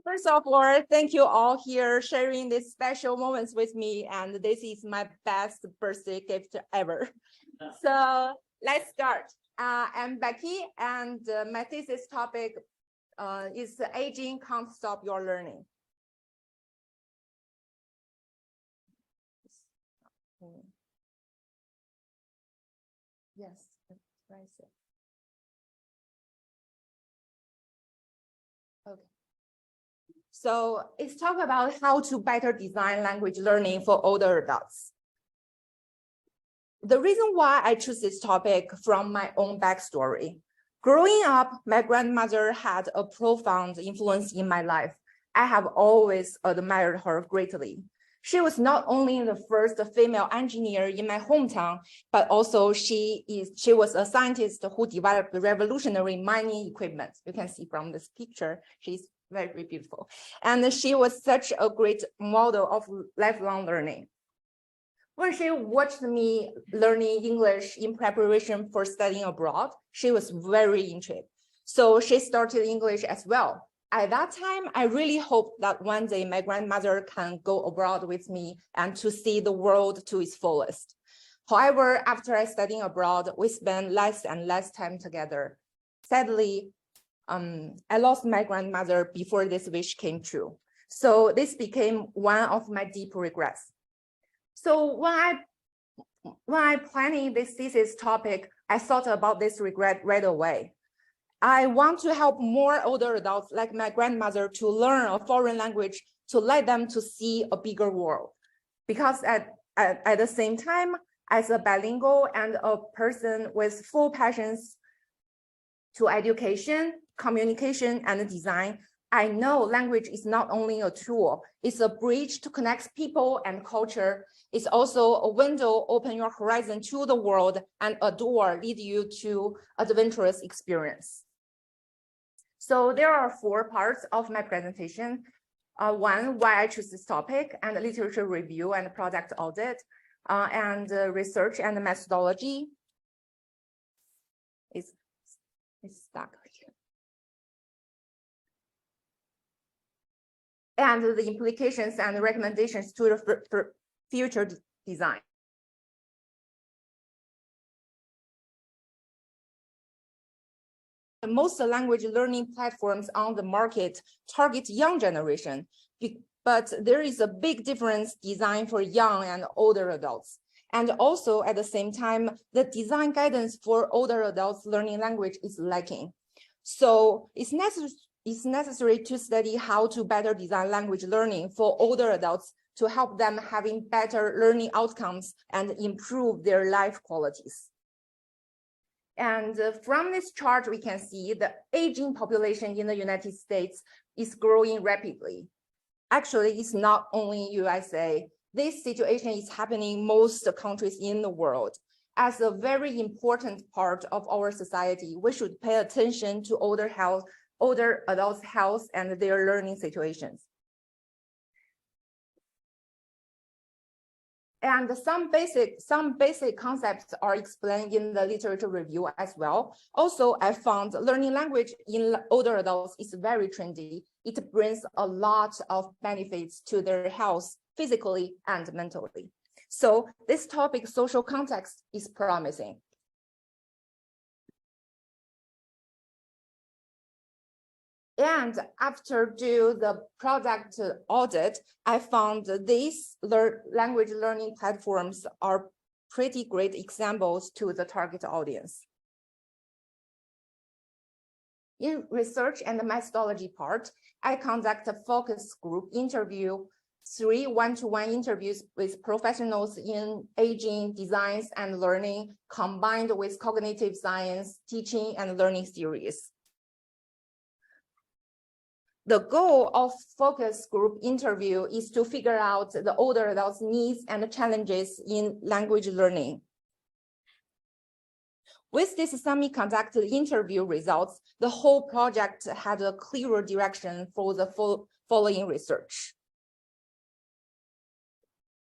First of all, thank you all here sharing these special moments with me. And this is my best birthday gift ever. So let's start. I'm Becky, and my thesis topic is aging can't stop your learning. Yes, right. Okay. So it's talk about how to better design language learning for older adults. The reason why I choose this topic from my own backstory. Growing up, my grandmother had a profound influence in my life. I have always admired her greatly. She was not only the first female engineer in my hometown, but also she was a scientist who developed revolutionary mining equipment. You can see from this picture, she's very beautiful. And she was such a great model of lifelong learning. When she watched me learning English in preparation for studying abroad, she was very intrigued. So she started English as well. At that time, I really hoped that one day my grandmother can go abroad with me and to see the world to its fullest. However, after I studied abroad, we spent less and less time together. Sadly, I lost my grandmother before this wish came true. So this became one of my deep regrets. So when I planning this thesis topic, I thought about this regret right away. I want to help more older adults like my grandmother to learn a foreign language to let them to see a bigger world. Because at the same time, as a bilingual and a person with full passions to education, communication, and design, I know language is not only a tool, it's a bridge to connect people and culture. It's also a window open your horizon to the world and a door lead you to adventurous experience. So there are 4 parts of my presentation. One, why I choose this topic, and literature review and product audit, and research and methodology. It's stuck here. And the implications and recommendations to the future design. Most language learning platforms on the market target young generation, but there is a big difference designed for young and older adults. And also at the same time, the design guidance for older adults learning language is lacking. So it's necessary to study how to better design language learning for older adults to help them having better learning outcomes and improve their life qualities. And from this chart, we can see the aging population in the United States is growing rapidly. Actually, it's not only USA. This situation is happening in most countries in the world. As a very important part of our society, we should pay attention to older adults' health and their learning situations. And some basic concepts are explained in the literature review as well. Also, I found learning language in older adults is very trendy. It brings a lot of benefits to their health, physically and mentally. So this topic, social context, is promising. And after do the product audit, I found these language learning platforms are pretty great examples to the target audience. In research and the methodology part, I conduct a focus group interview, 3 one-to-one interviews with professionals in aging, designs, and learning, combined with cognitive science, teaching, and learning theories. The goal of focus group interview is to figure out the older adults' needs and challenges in language learning. With this semi-conducted interview results, the whole project had a clearer direction for the following research.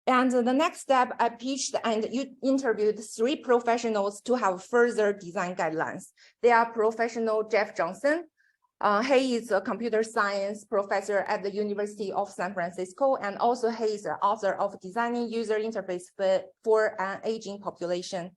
And the next step, I pitched and interviewed 3 professionals to have further design guidelines. They are professional Jeff Johnson, He is a computer science professor at the University of San Francisco, and also he is the author of Designing User Interface for an Aging Population.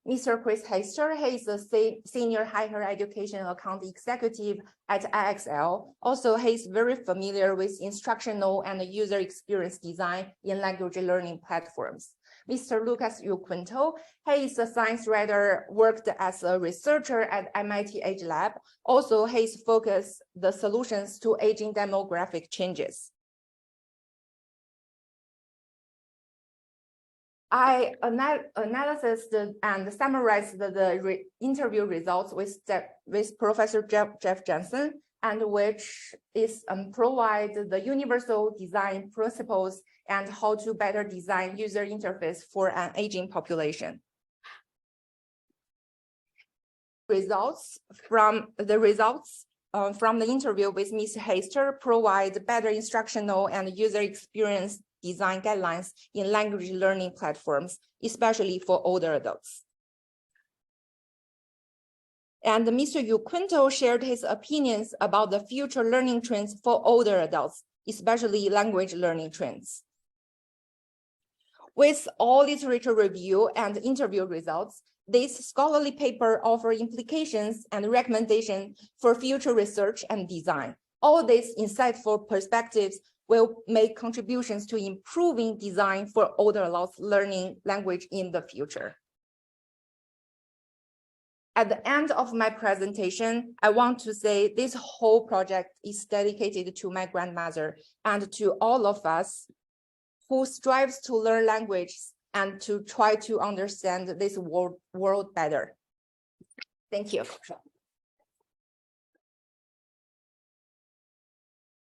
Mr. Chris Hester, he is a senior higher education account executive at IXL. Also, he is very familiar with instructional and user experience design in language learning platforms. Mr. Lucas Uquinto, he is a science writer, worked as a researcher at MIT Age Lab. Also, he's focused the solutions to aging demographic changes. I analyzed and summarized the interview results with Professor Jeff Johnson, and which is provide the universal design principles and how to better design user interface for an aging population. Results from the interview with Ms. Hester provide better instructional and user experience design guidelines in language learning platforms, especially for older adults. And Mr. Uquinto shared his opinions about the future learning trends for older adults, especially language learning trends. With all literature review and interview results, this scholarly paper offers implications and recommendations for future research and design. All these insightful perspectives will make contributions to improving design for older adults learning language in the future. At the end of my presentation, I want to say this whole project is dedicated to my grandmother and to all of us who strives to learn language and to try to understand this world better. Thank you.